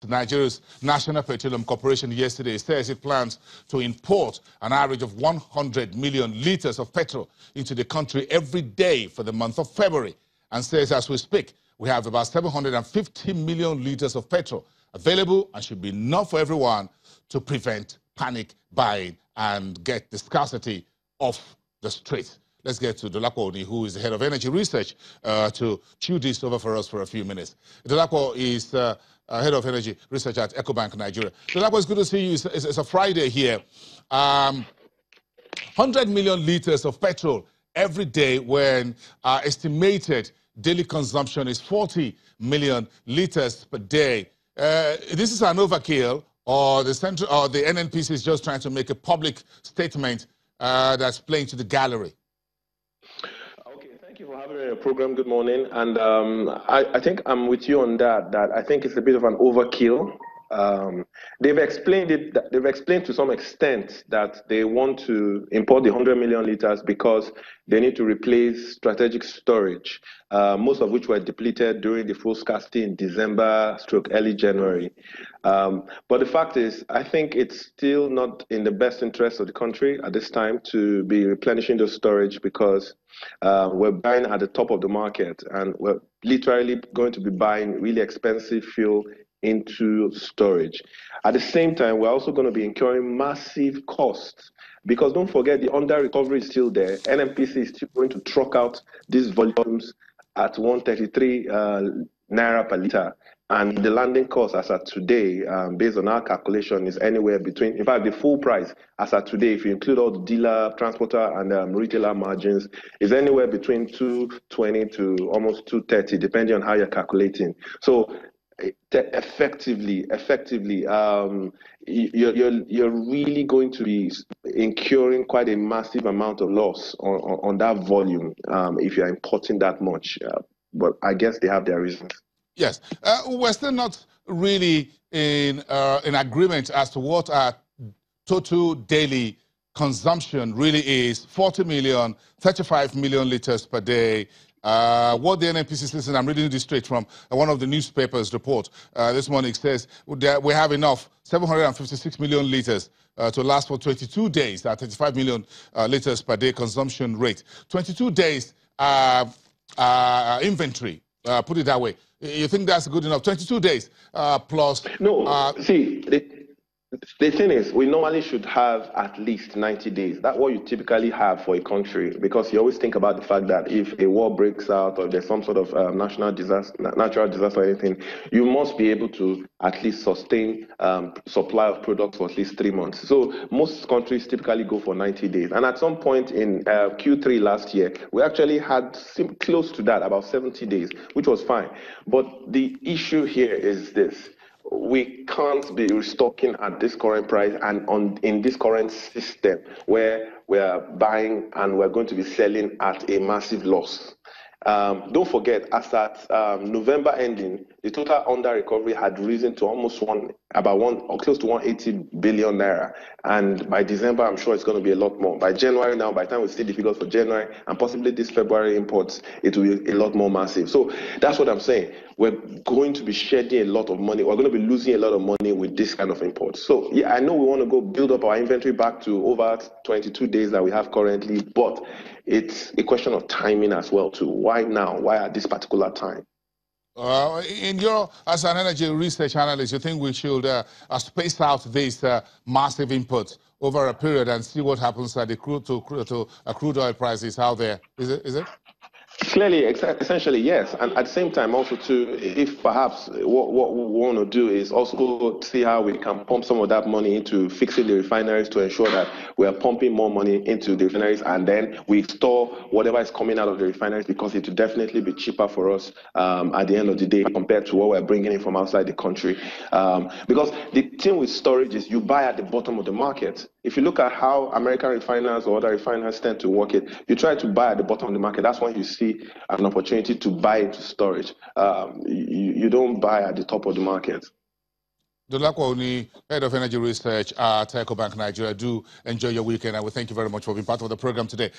Nigeria's National Petroleum Corporation yesterday says it plans to import an average of 100 million litres of petrol into the country every day for the month of February, and says as we speak, we have about 750 million litres of petrol available and should be enough for everyone to prevent panic buying and get the scarcity off the street. Let's get to Dolapo Oni, who is the head of energy research, to chew this over for us for a few minutes. Dolapo is head of energy research at EcoBank Nigeria. Dolapo, it's good to see you. It's a Friday here. 100 million litres of petrol every day when estimated daily consumption is 40 million litres per day. This is an overkill, or the NNPC is just trying to make a public statement that's playing to the gallery? Okay, thank you for having me on your program. Good morning. And I think I'm with you on that I think it's a bit of an overkill. They've explained to some extent that they want to import the 100 million litres because they need to replace strategic storage, most of which were depleted during the full scarcity in December/early January. But the fact is, I think it's still not in the best interest of the country at this time to be replenishing those storage, because we're buying at the top of the market, and we're literally going to be buying really expensive fuel into storage. At the same time, we're also going to be incurring massive costs, because don't forget, the under recovery is still there. NNPC is still going to truck out these volumes at 133 naira per litre, and the landing cost as at today, based on our calculation, is anywhere between, in fact, the full price as at today, if you include all the dealer, transporter, and retailer margins, is anywhere between 220 to almost 230, depending on how you're calculating. So effectively, you're really going to be incurring quite a massive amount of loss on that volume if you're importing that much. But I guess they have their reasons. Yes, we're still not really in agreement as to what our total daily consumption really is. 40 million, 35 million litres per day. What the NNPC says, and I'm reading this straight from one of the newspapers' report this morning, says that we have enough, 756 million litres to last for 22 days, at 35 million litres per day consumption rate. 22 days inventory, put it that way. You think that's good enough? 22 days plus... No, see, the thing is, we normally should have at least 90 days. That's what you typically have for a country, because you always think about the fact that if a war breaks out or there's some sort of natural disaster or anything, you must be able to at least sustain supply of products for at least 3 months. So most countries typically go for 90 days. And at some point in Q3 last year, we actually had close to that, about 70 days, which was fine. But the issue here is this. We can't be restocking at this current price and in this current system where we're buying and we're going to be selling at a massive loss. Don't forget, as at November ending, the total under recovery had risen to almost close to 180 billion naira. And by December, I'm sure it's going to be a lot more. By January now, by the time we see the figures for January and possibly this February imports, it will be a lot more massive. So that's what I'm saying. We're going to be shedding a lot of money. We're going to be losing a lot of money with this kind of imports. So yeah, I know we want to go build up our inventory back to over 22 days that we have currently, but it's a question of timing as well too. Why now? Why at this particular time? As an energy research analyst, you think we should space out these massive inputs over a period and see what happens at the crude oil prices out there? Is it? Clearly, essentially, yes. And at the same time, also, too, if perhaps what we want to do is also see how we can pump some of that money into fixing the refineries to ensure that we are pumping more money into the refineries, and then we store whatever is coming out of the refineries, because it will definitely be cheaper for us at the end of the day compared to what we're bringing in from outside the country. Because the thing with storage is you buy at the bottom of the market. If you look at how American refiners or other refiners tend to work it, you try to buy at the bottom of the market. That's when you see an opportunity to buy into storage. You don't buy at the top of the market. Dolapo Oni, head of energy research at EcoBank Nigeria. Do enjoy your weekend, and we thank you very much for being part of the program today.